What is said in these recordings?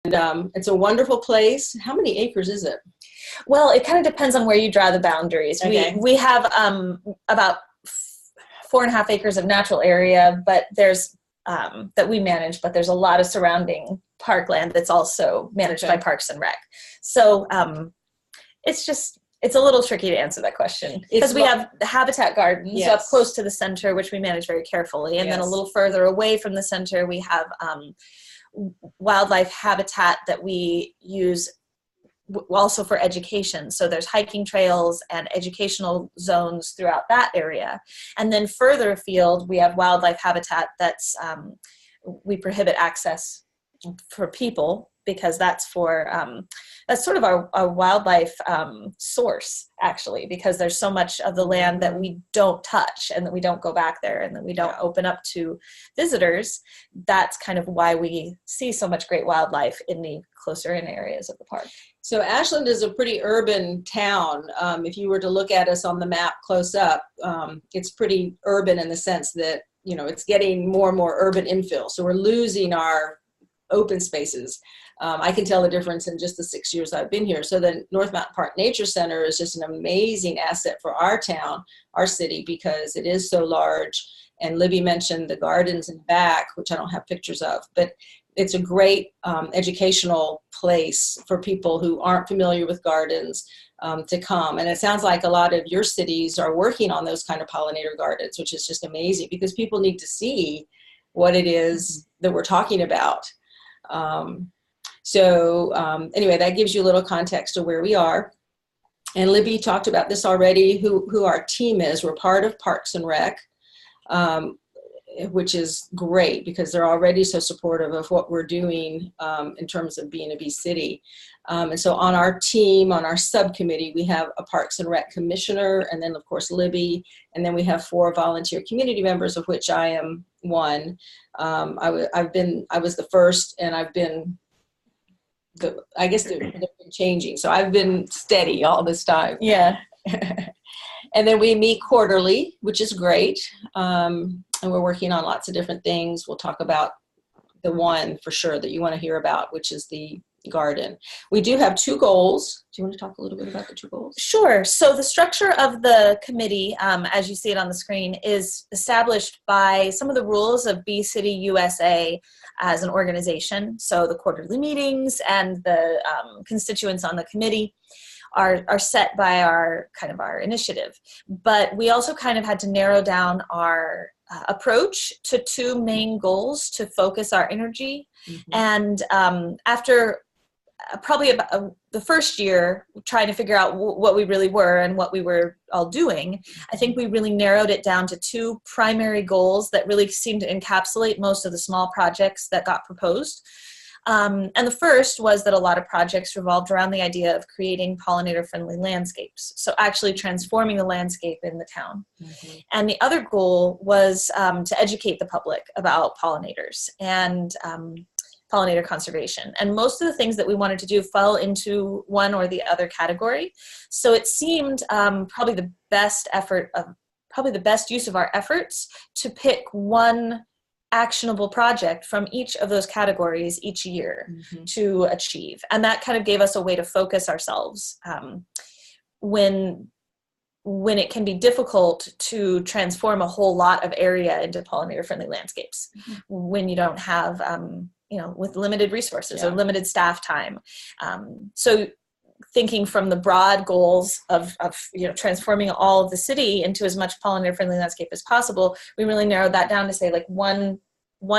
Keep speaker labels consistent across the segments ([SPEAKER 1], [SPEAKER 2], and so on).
[SPEAKER 1] It's a wonderful place. How many acres is it?
[SPEAKER 2] Well, it kind of depends on where you draw the boundaries.
[SPEAKER 1] Okay.
[SPEAKER 2] We have about 4.5 acres of natural area, but there's that we manage, but there's a lot of surrounding parkland that's also managed by Parks and Rec. So it's a little tricky to answer that question because we have the habitat gardens up close to the center, which we manage very carefully. And then a little further away from the center, we have wildlife habitat that we use also for education. So there's hiking trails and educational zones throughout that area. And then further afield, we have wildlife habitat that's, we prohibit access for people because that's for, that's sort of our wildlife source, actually, because there's so much of the land that we don't touch and that we don't go back there and that we don't open up to visitors. That's kind of why we see so much great wildlife in the closer in areas of the park.
[SPEAKER 1] So Ashland is a pretty urban town. If you were to look at us on the map close up, it's pretty urban in the sense that, you know, it's getting more and more urban infill. So we're losing our open spaces. I can tell the difference in just the 6 years I've been here. So the North Mountain Park Nature Center is just an amazing asset for our town, our city, because it is so large. And Libby mentioned the gardens in back, which I don't have pictures of, but it's a great educational place for people who aren't familiar with gardens to come. And it sounds like a lot of your cities are working on those kind of pollinator gardens, which is just amazing because people need to see what it is that we're talking about. Anyway, that gives you a little context of where we are. And Libby talked about this already, who our team is. We're part of Parks and Rec, which is great because they're already so supportive of what we're doing in terms of being a bee city. And so on our team, on our subcommittee, we have a Parks and Rec commissioner, and then of course Libby, and then we have 4 volunteer community members, of which I am one. I was the first, and I've been I guess they've been changing. So I've been steady all this time.
[SPEAKER 2] Yeah.
[SPEAKER 1] And then we meet quarterly, which is great. And we're working on lots of different things. We'll talk about the one for sure that you want to hear about, which is the garden. We do have 2 goals. Do you want to talk a little bit about the 2 goals?
[SPEAKER 2] Sure. So the structure of the committee, as you see it on the screen, is established by some of the rules of Bee City USA as an organization. So the quarterly meetings and the constituents on the committee are set by our initiative. But we also kind of had to narrow down our approach to 2 main goals to focus our energy. And after probably about the first year trying to figure out what we really were and what we were all doing, I think we really narrowed it down to 2 primary goals that really seemed to encapsulate most of the small projects that got proposed. And the first was that a lot of projects revolved around the idea of creating pollinator-friendly landscapes, so actually transforming the landscape in the town. And the other goal was to educate the public about pollinators and pollinator conservation. And most of the things that we wanted to do fell into one or the other category. So it seemed probably the best use of our efforts to pick one actionable project from each of those categories each year to achieve. And that kind of gave us a way to focus ourselves when it can be difficult to transform a whole lot of area into pollinator-friendly landscapes when you don't have with limited resources or limited staff time. So thinking from the broad goals of transforming all of the city into as much pollinator-friendly landscape as possible, we really narrowed that down to say like one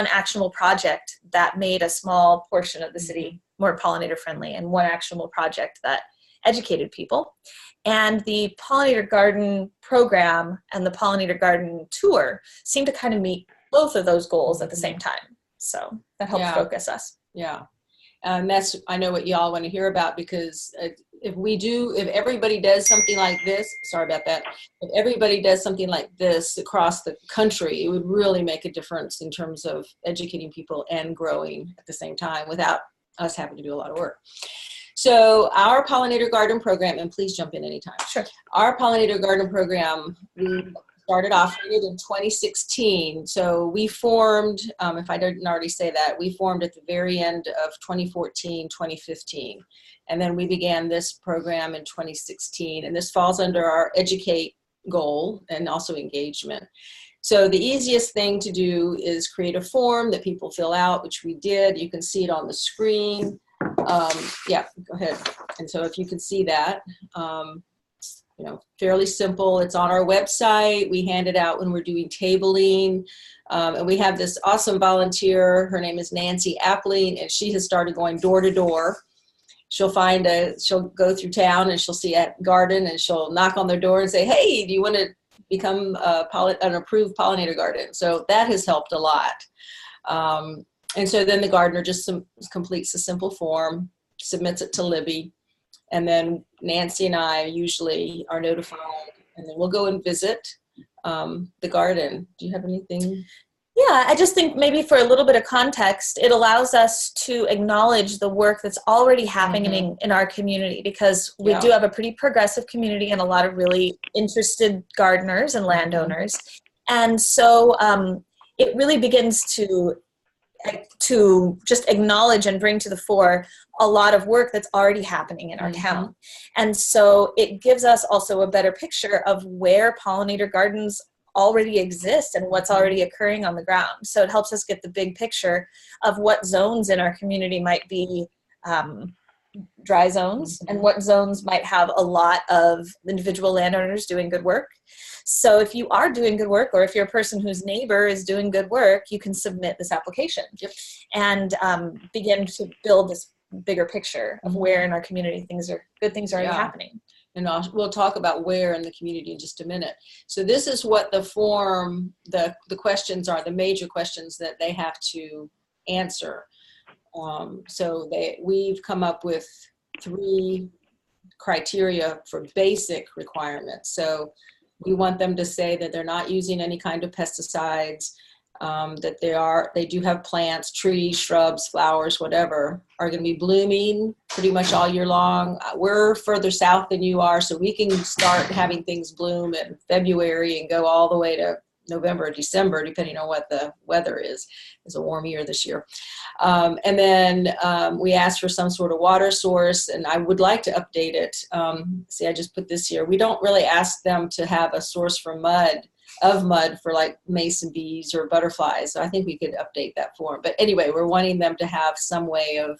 [SPEAKER 2] actionable project that made a small portion of the city more pollinator-friendly, and one actionable project that educated people. And the Pollinator Garden Program and the Pollinator Garden Tour seem to kind of meet both of those goals at the same time. So that helps focus us.
[SPEAKER 1] Yeah. And that's, I know what y'all want to hear about, because if everybody does something like this, sorry about that, if everybody does something like this across the country, it would really make a difference in terms of educating people and growing at the same time without us having to do a lot of work. So our Pollinator Garden Program, and please jump in anytime.
[SPEAKER 2] Sure.
[SPEAKER 1] Our Pollinator Garden Program, we started operated in 2016. So we formed, if I didn't already say that, we formed at the very end of 2014, 2015. And then we began this program in 2016. And this falls under our educate goal and also engagement. So the easiest thing to do is create a form that people fill out, which we did. You can see it on the screen. Yeah, go ahead. And so if you can see that, you know, fairly simple. It's on our website. We hand it out when we're doing tabling. And we have this awesome volunteer. Her name is Nancy Appling, and she has started going door to door. She'll go through town and she'll see a garden and she'll knock on their door and say, hey, do you want to become an approved pollinator garden? So that has helped a lot. And so then the gardener just completes a simple form, submits it to Libby, and then Nancy and I usually are notified, and then we'll go and visit the garden. Do you have anything?
[SPEAKER 2] Yeah, I just think maybe for a little bit of context, it allows us to acknowledge the work that's already happening in our community, because we do have a pretty progressive community and a lot of really interested gardeners and landowners. And so it really begins to just acknowledge and bring to the fore a lot of work that's already happening in our town. And so it gives us also a better picture of where pollinator gardens already exist and what's already occurring on the ground. So it helps us get the big picture of what zones in our community might be dry zones and what zones might have a lot of individual landowners doing good work. So if you are doing good work, or if you're a person whose neighbor is doing good work, you can submit this application and begin to build this bigger picture of where in our community good things are already happening.
[SPEAKER 1] And we'll talk about where in the community in just a minute. So this is what the form, the questions are, the major questions that they have to answer. So we've come up with 3 criteria for basic requirements. So we want them to say that they're not using any kind of pesticides, that they do have plants, trees, shrubs, flowers, whatever, are going to be blooming pretty much all year long. We're further south than you are, so we can start having things bloom in February and go all the way to November or December, depending on what the weather is. It's a warm year this year. And then we asked for some sort of water source, and I would like to update it. See, I just put this here. We don't really ask them to have a source for mud for like mason bees or butterflies. So I think we could update that form. But anyway, we're wanting them to have some way of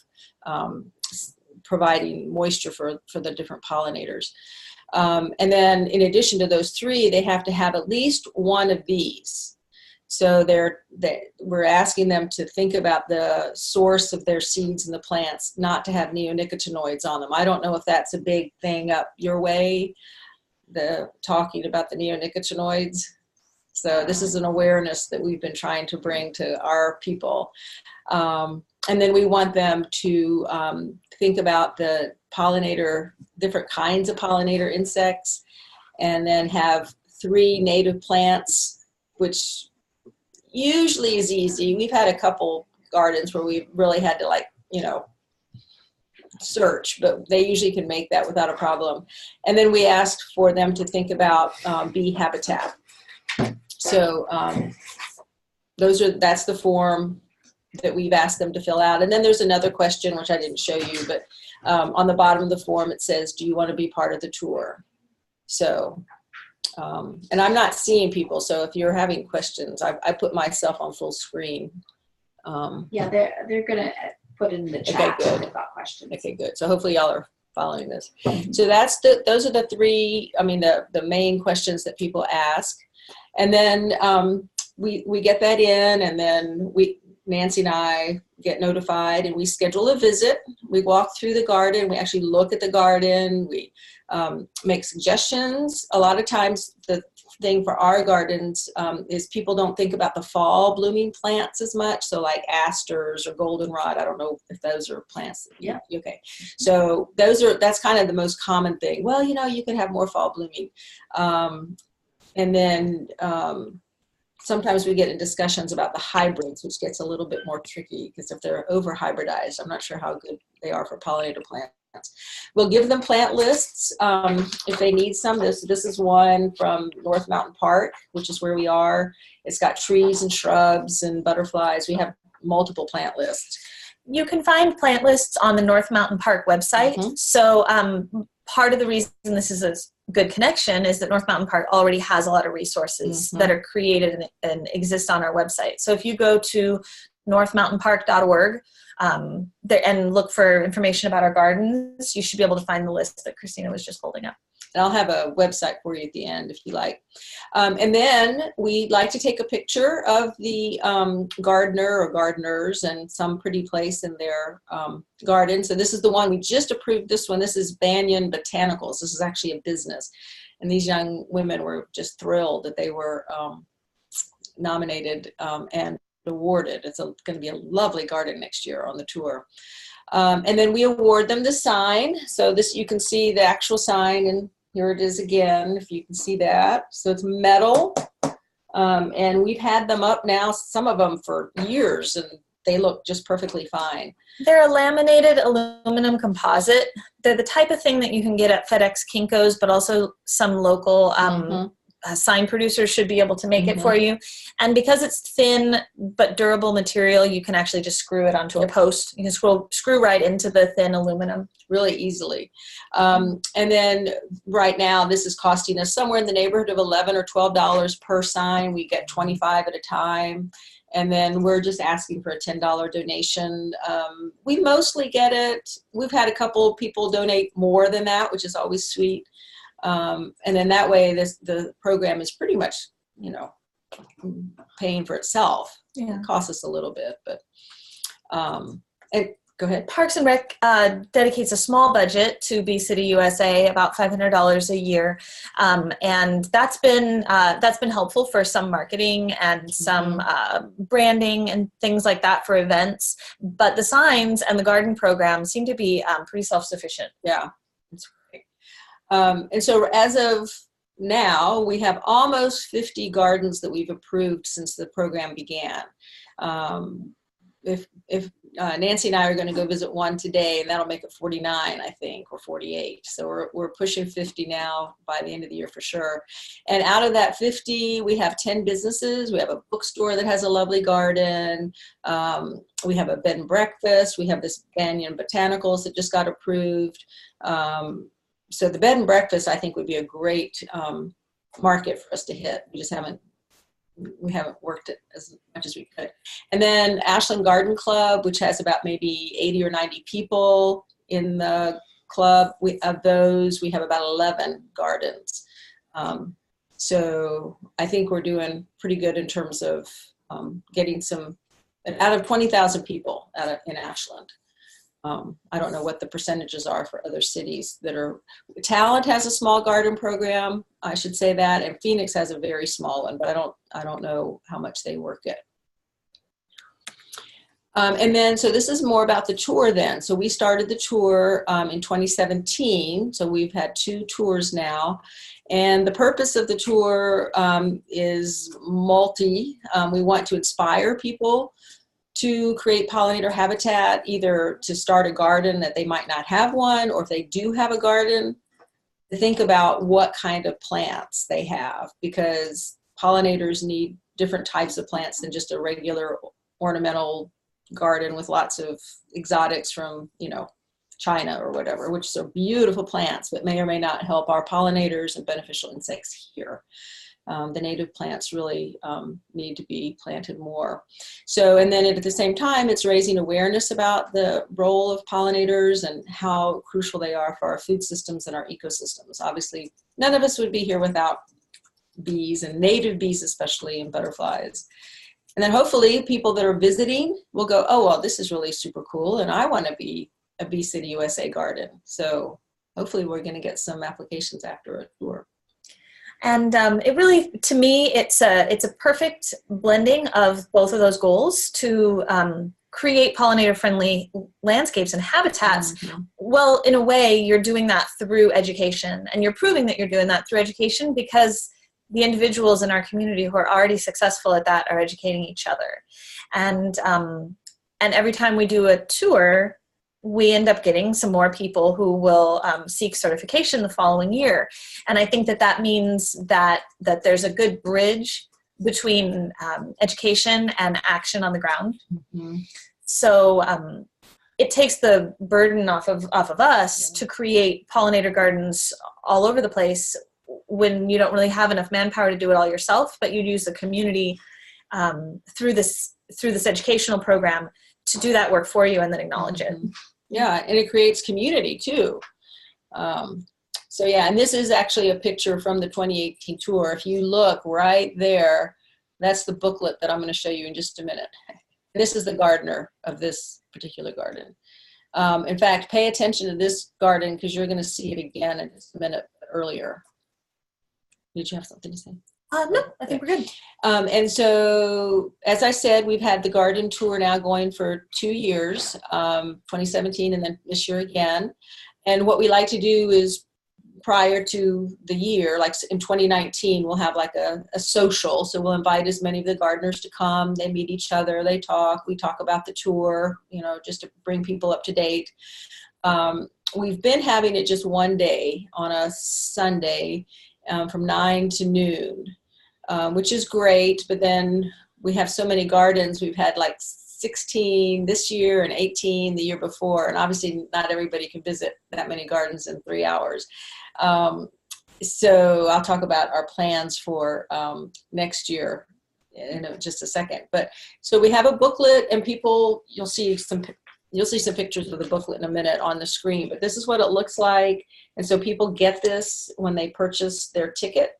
[SPEAKER 1] providing moisture for the different pollinators. And then in addition to those 3, they have to have at least one of these. So we're asking them to think about the source of their seeds and the plants, not to have neonicotinoids on them. I don't know if that's a big thing up your way, talking about the neonicotinoids. So this is an awareness that we've been trying to bring to our people. And then we want them to think about the different kinds of pollinator insects, and then have 3 native plants, which usually is easy. We've had a couple gardens where we've really had to search, but they usually can make that without a problem. And then we asked for them to think about bee habitat. So that's the form that we've asked them to fill out. And then there's another question, which I didn't show you, but on the bottom of the form it says, do you want to be part of the tour? So, and I'm not seeing people, so if you're having questions, I put myself on full screen.
[SPEAKER 3] Yeah, they're going to put in the chat if they've got questions.
[SPEAKER 1] Okay, good. So hopefully y'all are following this. So those are the 3, the main questions that people ask. And then we get that in, and then Nancy and I get notified, and we schedule a visit. We walk through the garden. We actually look at the garden. We make suggestions. A lot of times the thing for our gardens is people don't think about the fall blooming plants as much. So like asters or goldenrod, I don't know if those are plants.
[SPEAKER 3] Yeah.
[SPEAKER 1] Okay. So that's kind of the most common thing. Well, you can have more fall blooming. And then sometimes we get in discussions about the hybrids, which gets a little bit more tricky because if they're over hybridized, I'm not sure how good they are for pollinator plants. We'll give them plant lists if they need some. This is one from North Mountain Park, which is where we are. It's got trees and shrubs and butterflies. We have multiple plant lists.
[SPEAKER 2] You can find plant lists on the North Mountain Park website.
[SPEAKER 1] Mm-hmm.
[SPEAKER 2] So part of the reason this is a good connection is that North Mountain Park already has a lot of resources
[SPEAKER 1] Mm-hmm.
[SPEAKER 2] that are created and exist on our website. So if you go to northmountainpark.org and look for information about our gardens, you should be able to find the list that Kristina was just holding up.
[SPEAKER 1] And I'll have a website for you at the end if you like. And then we'd like to take a picture of the gardener or gardeners and some pretty place in their garden. So this is the one we just approved. This one, this is VanWyhe Botanicals. This is actually a business. And these young women were just thrilled that they were nominated and awarded. It's going to be a lovely garden next year on the tour. And then we award them the sign. So this, you can see the actual sign, and here it is again, if you can see that. So it's metal, and we've had them up now, some of them for years, and they look just perfectly fine.
[SPEAKER 2] They're a laminated aluminum composite. They're the type of thing that you can get at FedEx Kinko's, but also some local sign producers should be able to make it for you. And because it's thin but durable material, you can actually just screw it onto a post. You can screw right into the thin aluminum
[SPEAKER 1] really easily. And then right now, this is costing us somewhere in the neighborhood of $11 or $12 per sign. We get 25 at a time. And then we're just asking for a $10 donation. We mostly get it. We've had a couple people donate more than that, which is always sweet. And then that way, the program is pretty much, paying for itself.
[SPEAKER 2] Yeah.
[SPEAKER 1] It costs us a little bit, but and go ahead.
[SPEAKER 2] Parks and Rec dedicates a small budget to Bee City USA, about $500 a year, and that's been helpful for some marketing and some branding and things like that for events. But the signs and the garden program seem to be pretty self-sufficient.
[SPEAKER 1] Yeah, that's great. And so as of now, we have almost 50 gardens that we've approved since the program began. If Nancy and I are going to go visit one today, and that'll make it 49, I think, or 48. So we're pushing 50 now by the end of the year for sure. And out of that 50, we have 10 businesses. We have a bookstore that has a lovely garden. We have a bed and breakfast. We have this VanWyhe Botanicals that just got approved. So the bed and breakfast, I think, would be a great market for us to hit. We haven't worked it as much as we could. And then Ashland Garden Club, which has about maybe 80 or 90 people in the club. Of those, we have about 11 gardens. So I think we're doing pretty good in terms of getting some, out of 20,000 people in Ashland. I don't know what the percentages are for other cities that are. Talent has a small garden program, I should say that, and Phoenix has a very small one, but I don't know how much they work it. And then, so this is more about the tour then. So we started the tour in 2017. So we've had 2 tours now. And the purpose of the tour is multi. We want to inspire people to create pollinator habitat, either to start a garden that they might not have one, or if they do have a garden, to think about what kind of plants they have, because pollinators need different types of plants than just a regular ornamental garden with lots of exotics from, China or whatever, which are beautiful plants, but may or may not help our pollinators and beneficial insects here. The native plants really need to be planted more. So, and then at the same time, it's raising awareness about the role of pollinators and how crucial they are for our food systems and our ecosystems. Obviously, none of us would be here without bees, and native bees especially, and butterflies. And then hopefully people that are visiting will go, oh, well, this is really super cool, and I want to be a Bee City USA garden. So hopefully we're going to get some applications after a tour.
[SPEAKER 2] And it really, to me, it's a perfect blending of both of those goals to create pollinator-friendly landscapes and habitats. Mm-hmm. Well, in a way, you're doing that through education, and you're proving that you're doing that through education because the individuals in our community who are already successful at that are educating each other. And every time we do a tour, we end up getting some more people who will seek certification the following year. And I think that means that there's a good bridge between education and action on the ground. Mm-hmm. So it takes the burden off of us to create pollinator gardens all over the place when you don't really have enough manpower to do it all yourself, but you use the community through this educational program to do that work for you and then acknowledge it.
[SPEAKER 1] Yeah, and it creates community too. So yeah, and this is actually a picture from the 2018 tour. If you look right there, that's the booklet that I'm going to show you in just a minute. This is the gardener of this particular garden. In fact, pay attention to this garden because you're going to see it again in just a minute earlier. Did you have something to say?
[SPEAKER 2] No, I think we're good.
[SPEAKER 1] And so, as I said, we've had the garden tour now going for 2 years, 2017 and then this year again. And what we like to do is prior to the year, like in 2019, we'll have like a social. So we'll invite as many of the gardeners to come. They meet each other, they talk, we talk about the tour, you know, just to bring people up to date. We've been having it just one day on a Sunday from 9 to noon. Which is great, but then we have so many gardens. We've had like 16 this year and 18 the year before, and obviously not everybody can visit that many gardens in 3 hours. So I'll talk about our plans for next year in just a second. But so we have a booklet, and people, you'll see some pictures of the booklet in a minute on the screen, but this is what it looks like. And so people get this when they purchase their ticket.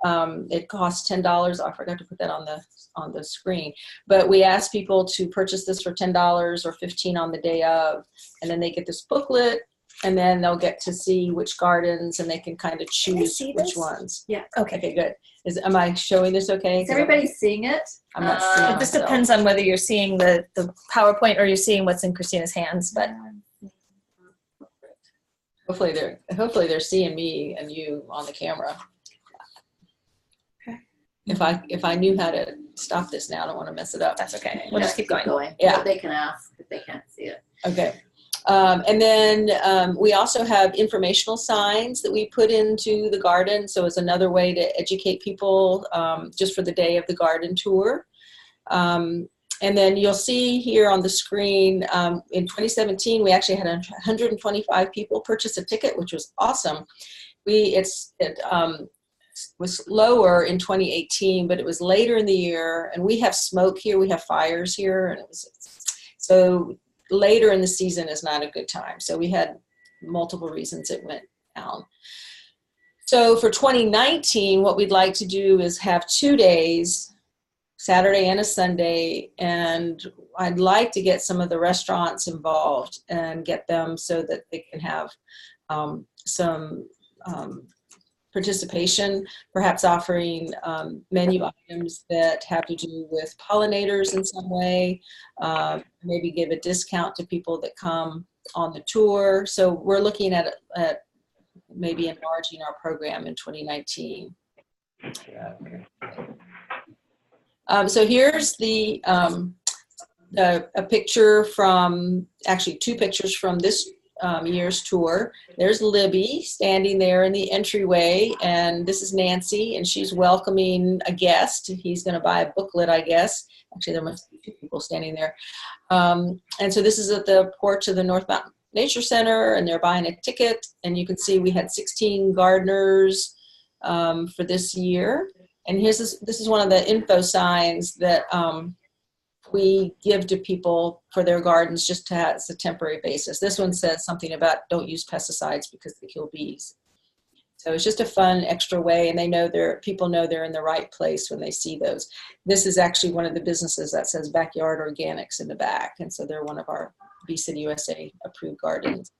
[SPEAKER 1] It costs $10. I forgot to put that on the screen, but we ask people to purchase this for $10 or $15 on the day of, and then they get this booklet, and then they'll get to see which gardens, and they can kind of choose which ones.
[SPEAKER 3] Yeah.
[SPEAKER 1] Okay, good. Am I showing this okay?
[SPEAKER 3] Is everybody seeing it?
[SPEAKER 1] I'm not seeing
[SPEAKER 2] it. This depends on whether you're seeing the PowerPoint or you're seeing what's in Kristina's hands, but
[SPEAKER 1] hopefully they're seeing me and you on the camera. If I knew how to stop this now, I don't want to mess it up.
[SPEAKER 2] That's okay. We'll just keep going.
[SPEAKER 1] Yeah.
[SPEAKER 3] They can ask if they can't see it.
[SPEAKER 1] Okay. And then we also have informational signs that we put into the garden. So it's another way to educate people just for the day of the garden tour. And then you'll see here on the screen, in 2017, we actually had 125 people purchase a ticket, which was awesome. It was lower in 2018, but it was later in the year, and we have smoke here, we have fires here, and so later in the season is not a good time. So we had multiple reasons it went down. So for 2019, what we'd like to do is have 2 days, Saturday and a Sunday, and I'd like to get some of the restaurants involved and get them so that they can have some participation, perhaps offering menu items that have to do with pollinators in some way, maybe give a discount to people that come on the tour. So we're looking at maybe enlarging our program in 2019. So here's a picture from, actually 2 pictures from this year's tour. There's Libby standing there in the entryway, and this is Nancy, and she's welcoming a guest. He's going to buy a booklet, I guess. Actually, there must be 2 people standing there. And so this is at the porch of the North Mountain Nature Center, and they're buying a ticket. And you can see we had 16 gardeners for this year. And this is one of the info signs that we give to people for their gardens just as a temporary basis. This one says something about don't use pesticides because they kill bees. So it's just a fun extra way, and people know they're in the right place when they see those. This is actually one of the businesses that says Backyard Organics in the back, and so they're one of our Bee City USA approved gardens.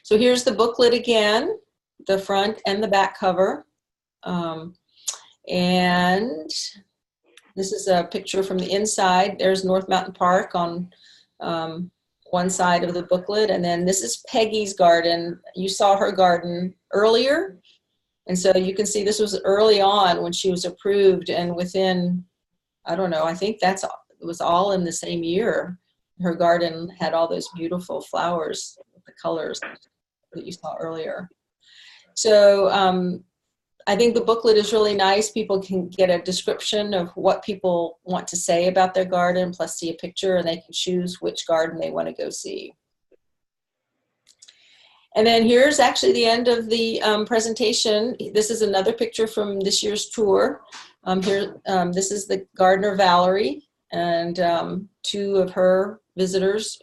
[SPEAKER 1] So here's the booklet again, the front and the back cover. And this is a picture from the inside. There's North Mountain Park on one side of the booklet. And then this is Peggy's garden. You saw her garden earlier. And so you can see this was early on when she was approved, and within, I don't know, I think it was all in the same year. Her garden had all those beautiful flowers, the colors that you saw earlier. So I think the booklet is really nice. People can get a description of what people want to say about their garden, plus see a picture, and they can choose which garden they want to go see. And then here's actually the end of the presentation. This is another picture from this year's tour. This is the gardener Valerie, and 2 of her visitors.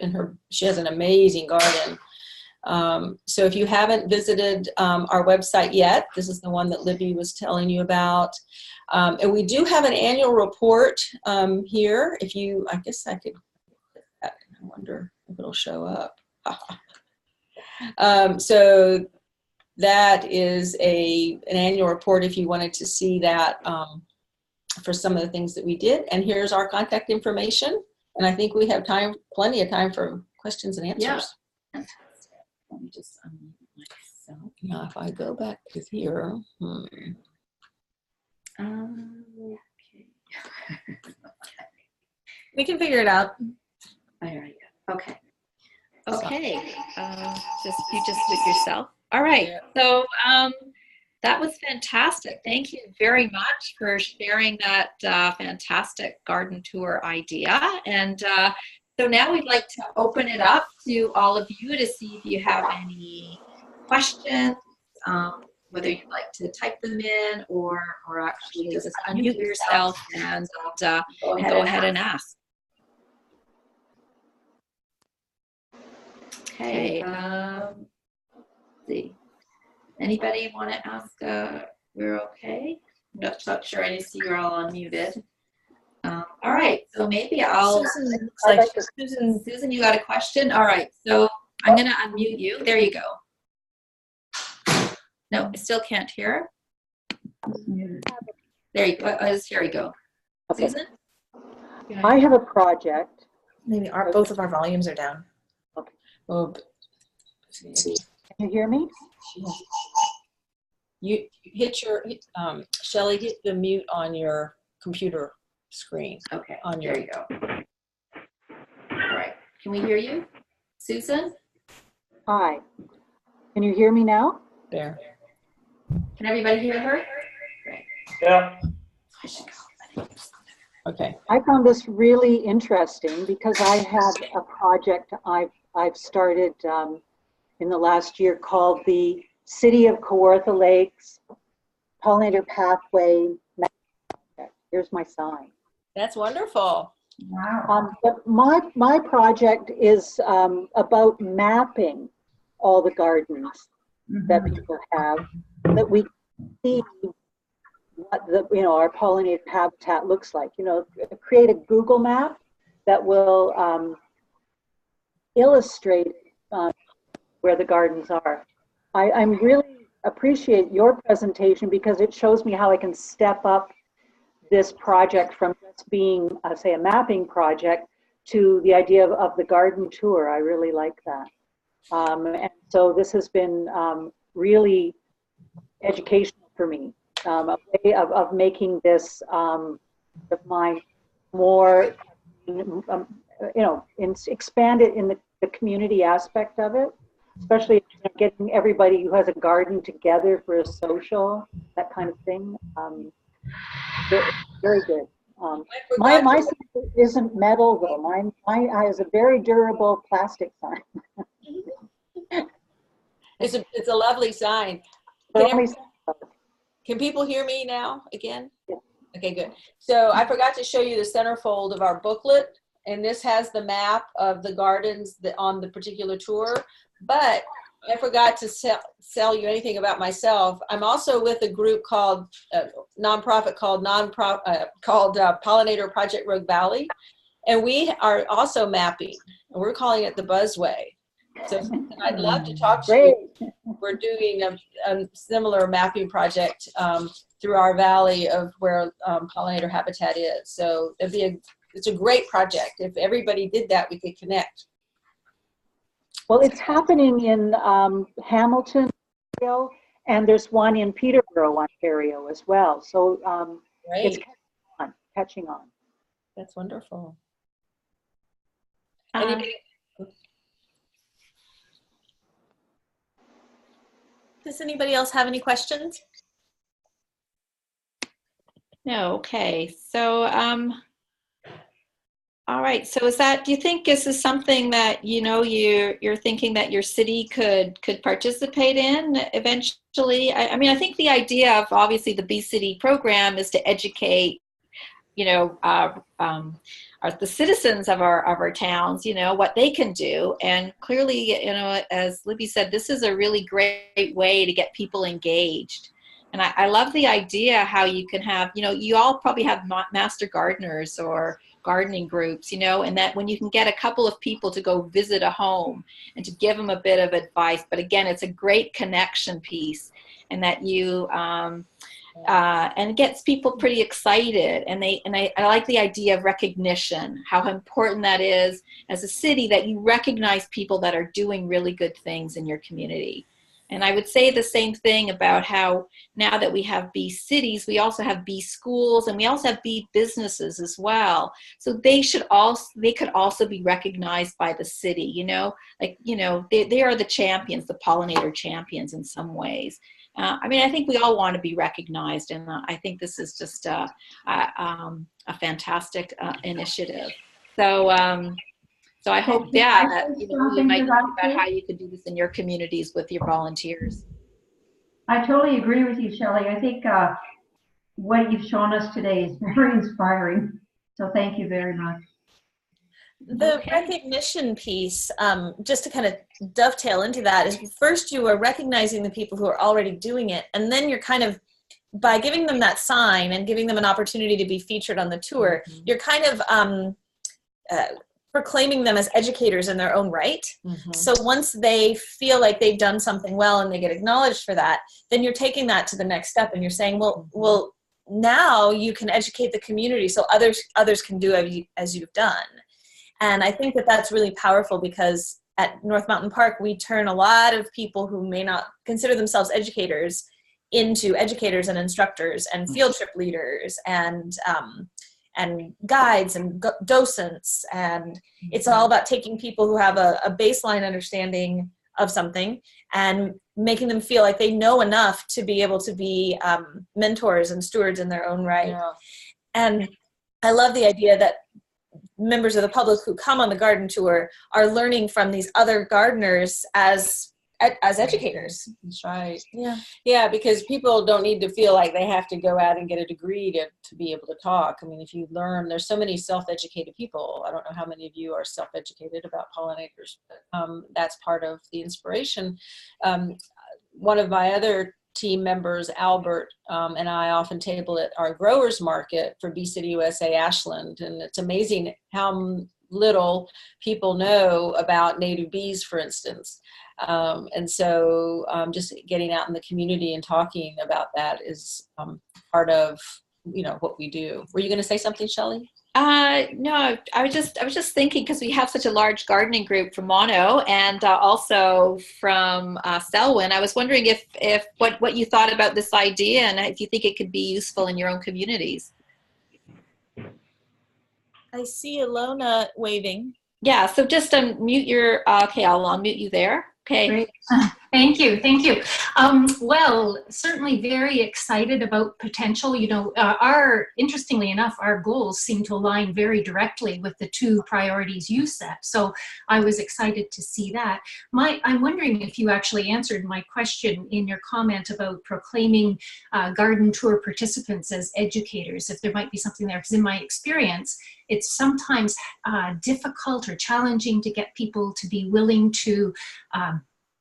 [SPEAKER 1] She has an amazing garden. So if you haven't visited our website yet, this is the one that Libby was telling you about. And we do have an annual report here. I guess I could, I wonder if it'll show up. So that is an annual report if you wanted to see that for some of the things that we did. And here's our contact information. And I think we have plenty of time for questions and answers.
[SPEAKER 3] Yeah. Let me just unmute myself.
[SPEAKER 1] Now, if I go back to here.
[SPEAKER 3] Okay.
[SPEAKER 2] We can figure it out.
[SPEAKER 3] All right. Okay. Okay. You just do it yourself. All right. So that was fantastic. Thank you very much for sharing that fantastic garden tour idea. And so now we'd like to open it up to all of you to see if you have any questions, whether you'd like to type them in or actually just unmute yourself and go ahead and ask. Okay. Let's see. Anybody want to ask? We're okay. I'm not sure. I see you're all unmuted. All right, so maybe
[SPEAKER 2] Susan, looks like
[SPEAKER 3] Susan, you got a question? All right, so I'm going to unmute you. There you go. No, I still can't hear. There you go. Here we go. Okay. Susan?
[SPEAKER 4] I have a project.
[SPEAKER 2] maybe both of our volumes are down.
[SPEAKER 4] Okay.
[SPEAKER 1] Oh,
[SPEAKER 4] Can you hear me?
[SPEAKER 1] you hit Shelley, hit the mute on your computer screen.
[SPEAKER 3] Okay,
[SPEAKER 1] There
[SPEAKER 3] you go. All right, can we hear you? Susan?
[SPEAKER 4] Hi. Can you hear me now?
[SPEAKER 1] There.
[SPEAKER 3] Can everybody hear her? Great.
[SPEAKER 5] Yeah.
[SPEAKER 3] I should go.
[SPEAKER 1] Okay.
[SPEAKER 4] I found this really interesting because I have a project I've started in the last year called the City of Kawartha Lakes Pollinator Pathway. Here's my sign.
[SPEAKER 1] That's wonderful.
[SPEAKER 3] Wow.
[SPEAKER 4] But my project is about mapping all the gardens that people have, that we see what our pollinator habitat looks like. Create a Google map that will illustrate where the gardens are. I really appreciate your presentation because it shows me how I can step up this project from just being, say, a mapping project to the idea of the garden tour. I really like that. And so this has been really educational for me, a way of making this of mine more, expand it in the community aspect of it, especially getting everybody who has a garden together for a social, that kind of thing. Very good. My sign isn't metal though. Mine is a very durable plastic sign.
[SPEAKER 1] It's a lovely sign. Can people hear me now again?
[SPEAKER 4] Yeah.
[SPEAKER 1] Okay, good. So I forgot to show you the centerfold of our booklet, and this has the map of the gardens on the particular tour, but I forgot to sell you anything about myself. I'm also with a group called nonprofit called Pollinator Project Rogue Valley, and we are also mapping, and we're calling it the Buzzway. So I'd love to talk to you. We're doing a similar mapping project through our valley of where pollinator habitat is. So it's a great project. If everybody did that, we could connect.
[SPEAKER 4] Well, it's happening in Hamilton, And there's one in Peterborough, Ontario as well. So it's
[SPEAKER 1] Great.
[SPEAKER 4] catching on.
[SPEAKER 1] That's wonderful.
[SPEAKER 3] Uh,
[SPEAKER 1] Anybody?
[SPEAKER 2] Does anybody else have any questions?
[SPEAKER 3] no, okay. So, all right. So do you think this is something that, you're thinking that your city could participate in eventually? I mean, I think the idea of obviously the Bee City program is to educate, the citizens of our towns, what they can do. And clearly, as Libby said, this is a really great way to get people engaged. And I love the idea how you can have, you all probably have master gardeners or gardening groups, and that when you can get a couple of people to go visit a home and to give them a bit of advice. But again, it's a great connection piece, and that you, and it gets people pretty excited. And I like the idea of recognition, how important that is as a city, that you recognize people that are doing really good things in your community. And I would say the same thing about how now that we have bee cities, we also have bee schools, and we also have bee businesses as well. So they could also be recognized by the city, they are the champions, the pollinator champions in some ways. I mean, I think we all want to be recognized, and I think this is just a fantastic initiative. So I hope, that you might think about how you could do this in your communities with your volunteers.
[SPEAKER 5] I totally agree with you, Shelley. I think what you've shown us today is very inspiring. So thank you very much.
[SPEAKER 2] The recognition piece, just to kind of dovetail into that, is first you are recognizing the people who are already doing it, and then you're kind of, by giving them that sign and giving them an opportunity to be featured on the tour, you're kind of proclaiming them as educators in their own right. So once they feel like they've done something well and they get acknowledged for that, then you're taking that to the next step, and you're saying, well, now you can educate the community so others can do as you've done. And I think that that's really powerful, because at North Mountain Park, we turn a lot of people who may not consider themselves educators into educators and instructors and field trip leaders and guides and docents. And it's all about taking people who have a baseline understanding of something and making them feel like they know enough to be able to be mentors and stewards in their own right. Yeah. And I love the idea that members of the public who come on the garden tour are learning from these other gardeners as educators.
[SPEAKER 1] That's right.
[SPEAKER 2] Yeah.
[SPEAKER 1] Yeah, because people don't need to feel like they have to go out and get a degree to be able to talk. I mean, if you learn, there's so many self-educated people. I don't know how many of you are self-educated about pollinators, but that's part of the inspiration. One of my other team members, Albert, and I often table at our growers market for Bee City USA Ashland. And it's amazing how little people know about native bees, for instance. And so just getting out in the community and talking about that is part of, what we do. Were you going to say something, Shelley?
[SPEAKER 3] No, I was just thinking, because we have such a large gardening group from Mono and also from Selwyn. I was wondering if what you thought about this idea, and if you think it could be useful in your own communities.
[SPEAKER 2] I see Alona waving.
[SPEAKER 3] Yeah, so just unmute your, okay, I'll unmute you there. Okay.
[SPEAKER 6] Great. Thank you. Well, certainly very excited about potential. Interestingly enough, our goals seem to align very directly with the two priorities you set. So I was excited to see that. I'm wondering if you actually answered my question in your comment about proclaiming garden tour participants as educators, if there might be something there, because in my experience, it's sometimes difficult or challenging to get people to be willing to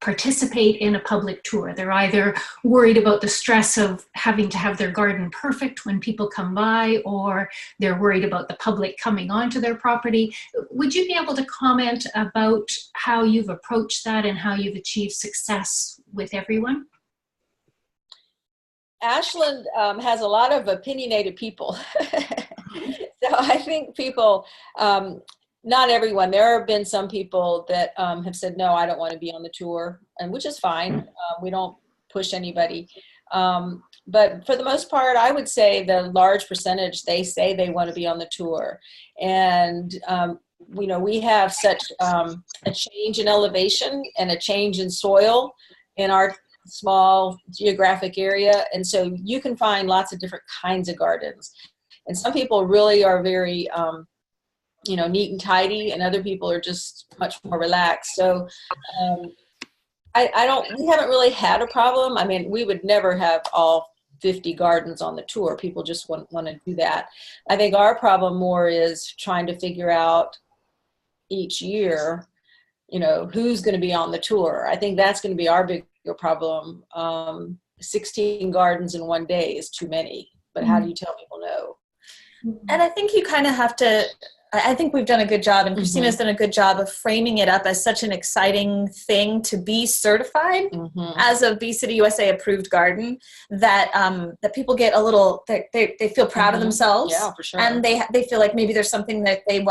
[SPEAKER 6] participate in a public tour. They're either worried about the stress of having to have their garden perfect when people come by, or they're worried about the public coming onto their property. Would you be able to comment about how you've approached that and how you've achieved success with everyone?
[SPEAKER 1] Ashland has a lot of opinionated people. So I think people, not everyone, there have been some people that have said, no, I don't want to be on the tour, and which is fine. We don't push anybody. But for the most part, I would say the large percentage, they say they want to be on the tour. And, we have such a change in elevation and a change in soil in our small geographic area. And so you can find lots of different kinds of gardens. And some people really are very, neat and tidy, and other people are just much more relaxed. So we haven't really had a problem. I mean, we would never have all 50 gardens on the tour. People just want to do that. I think our problem more is trying to figure out each year, who's going to be on the tour. I think that's going to be our bigger problem. 16 gardens in one day is too many, but how do you tell people no?
[SPEAKER 2] And I think you kind of have to, I think we've done a good job, and Kristina's done a good job of framing it up as such an exciting thing to be certified as a Bee City USA approved garden, that that people get a little, they feel proud of themselves.
[SPEAKER 1] Yeah, for sure.
[SPEAKER 2] And they feel like maybe there's something that they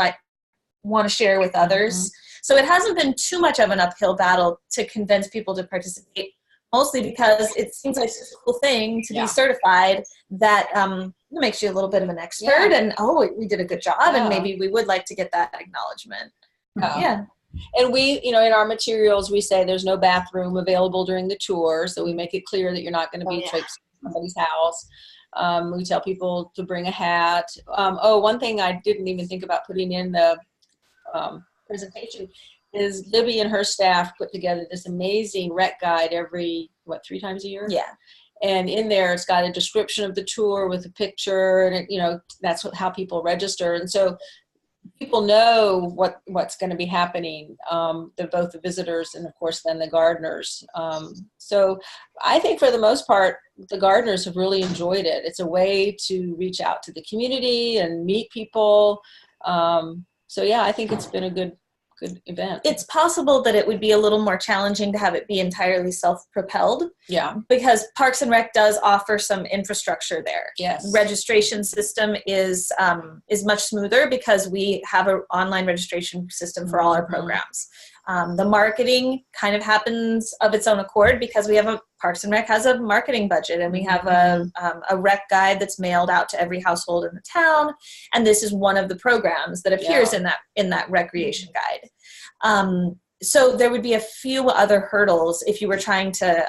[SPEAKER 2] want to share with others. So it hasn't been too much of an uphill battle to convince people to participate, mostly because it seems like such a cool thing to be certified that it makes you a little bit of an expert, and we did a good job, and maybe we would like to get that acknowledgement. And we, in our materials, we say there's no bathroom available during the tour, so we make it clear that you're not going to be traipsing somebody's house. We tell people to bring a hat. One thing I didn't even think about putting in the presentation is Libby and her staff put together this amazing rec guide every, 3 times a year? Yeah.
[SPEAKER 1] And in there, it's got a description of the tour with a picture, and that's how people register. And so people know what's going to be happening, both the visitors and, of course, then the gardeners. So I think for the most part, the gardeners have really enjoyed it. It's a way to reach out to the community and meet people. I think it's been a good event.
[SPEAKER 2] It's possible that it would be a little more challenging to have it be entirely self-propelled.
[SPEAKER 1] Yeah.
[SPEAKER 2] Because Parks and Rec does offer some infrastructure there.
[SPEAKER 1] Yes.
[SPEAKER 2] Registration system is much smoother because we have an online registration system for all our programs. The marketing kind of happens of its own accord because we have Parks and Rec has a marketing budget, and we have a rec guide that's mailed out to every household in the town. And this is one of the programs that appears in that recreation guide. So there would be a few other hurdles if you were trying to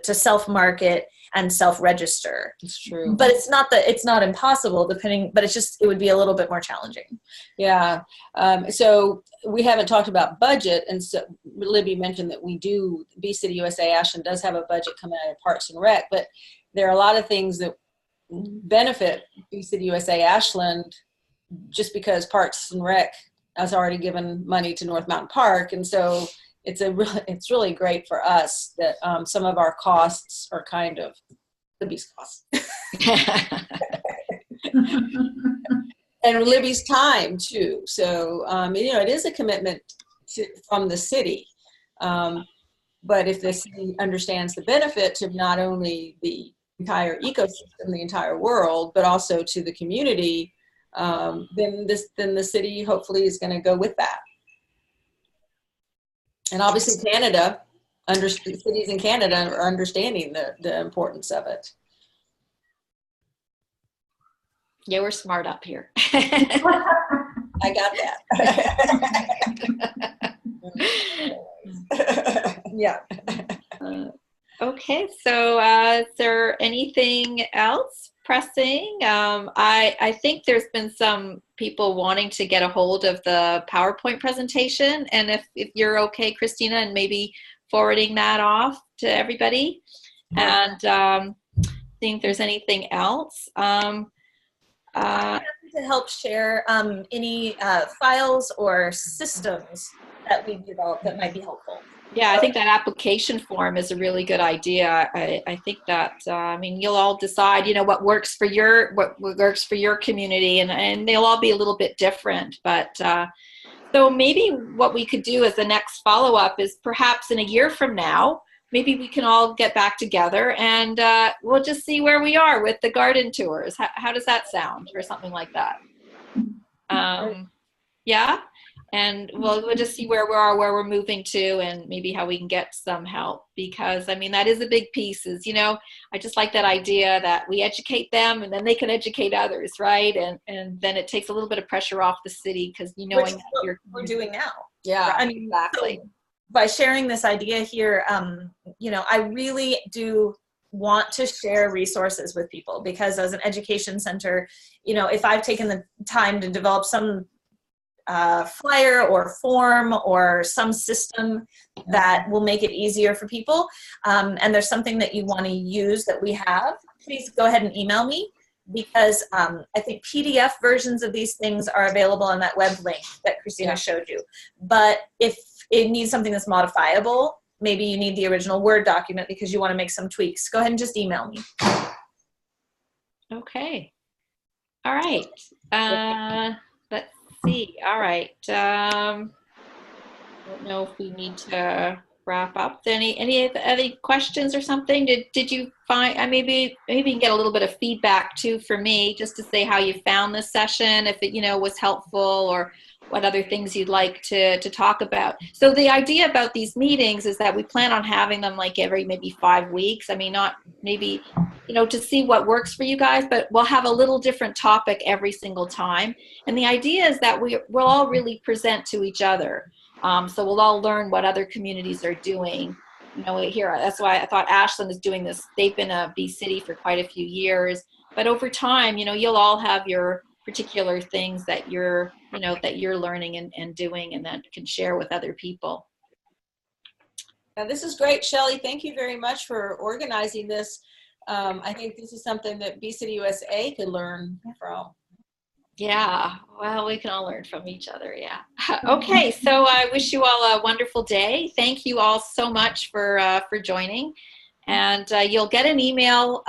[SPEAKER 2] self-market and self-register.
[SPEAKER 1] It's true.
[SPEAKER 2] But it's not impossible, but it would be a little bit more challenging.
[SPEAKER 1] Yeah. So we haven't talked about budget, and so Libby mentioned that Bee City USA Ashland does have a budget coming out of Parks and Rec, but there are a lot of things that benefit Bee City USA Ashland just because Parks and Rec has already given money to North Mountain Park, and so it's really great for us that some of our costs are kind of Libby's costs. And Libby's time too. So, it is a commitment from the city. But if the city understands the benefit to not only the entire ecosystem, the entire world, but also to the community, then the city hopefully is going to go with that. And obviously Canada, cities in Canada are understanding the importance of it.
[SPEAKER 3] Yeah, we're smart up here.
[SPEAKER 1] I got that. Yeah.
[SPEAKER 3] Okay, so is there anything else pressing? I think there's been some people wanting to get a hold of the PowerPoint presentation, and if you're okay, Kristina, and maybe forwarding that off to everybody, and seeing if there's anything else.
[SPEAKER 2] To help share any files or systems that we've developed that might be helpful.
[SPEAKER 3] Yeah, I think that application form is a really good idea. I think that you'll all decide, what works for your community, and they'll all be a little bit different. But so maybe what we could do as the next follow-up is perhaps in a year from now, maybe we can all get back together and we'll just see where we are with the garden tours. How does that sound, or something like that? Yeah. And we'll just see where we are, where we're moving to, and maybe how we can get some help, because I mean, that is a big piece. Is, you know, I just like that idea that we educate them and then they can educate others, right? And then it takes a little bit of pressure off the city, because you know,
[SPEAKER 2] we're doing now.
[SPEAKER 3] Yeah,
[SPEAKER 2] I mean,
[SPEAKER 3] exactly.
[SPEAKER 2] So by sharing this idea here, you know, I really do want to share resources with people, because as an education center, you know, if I've taken the time to develop some flyer or form or some system that will make it easier for people, and there's something that you want to use that we have, please go ahead and email me, because I think PDF versions of these things are available on that web link that Kristina showed you. But if it needs something that's modifiable, maybe you need the original Word document because you want to make some tweaks, go ahead and just email me.
[SPEAKER 3] Okay. All right. Let's see. All right. I don't know if we need to wrap up. Any questions or something? Did you find, maybe you can get a little bit of feedback too for me, just to say how you found this session, if it, you know, was helpful, or what other things you'd like to talk about. So the idea about these meetings is that we plan on having them like every maybe 5 weeks. I mean, not maybe, you know, to see what works for you guys, but we'll have a little different topic every single time. And the idea is that we'll all really present to each other. So we'll all learn what other communities are doing. You know, here, that's why I thought Ashland is doing this. They've been a Bee City for quite a few years, but over time, you know, you'll all have your particular things that you're, you know, that you're learning and doing, and that can share with other people.
[SPEAKER 1] Now, this is great, Shelley. Thank you very much for organizing this. I think this is something that Bee City USA could learn from.
[SPEAKER 3] Yeah, well, we can all learn from each other, yeah. Okay, so I wish you all a wonderful day. Thank you all so much for joining. And you'll get an email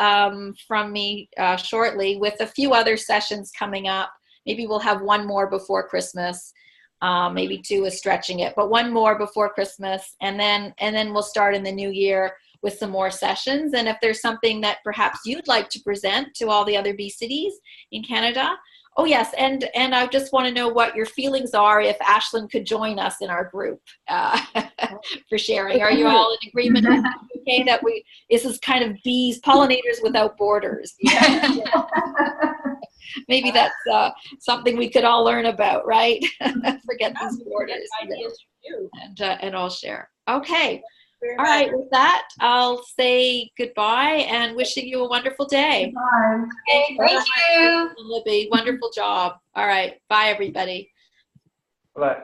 [SPEAKER 3] from me shortly with a few other sessions coming up. Maybe we'll have one more before Christmas. Maybe 2 is stretching it, but 1 more before Christmas. And then we'll start in the new year with some more sessions. And if there's something that perhaps you'd like to present to all the other Bee cities in Canada. Oh yes, and I just want to know what your feelings are if Ashland could join us in our group for sharing. Are you all in agreement? Okay, that this is kind of bees, pollinators without borders. Yeah. Maybe that's something we could all learn about, right? Forget these borders.
[SPEAKER 1] Ideas for you.
[SPEAKER 3] And all share. Okay. All right, with that, I'll say goodbye and wishing you a wonderful day.
[SPEAKER 5] Bye.
[SPEAKER 3] Okay,
[SPEAKER 6] Thank you.
[SPEAKER 3] Libby. Wonderful job. All right, bye, everybody.
[SPEAKER 7] Bye.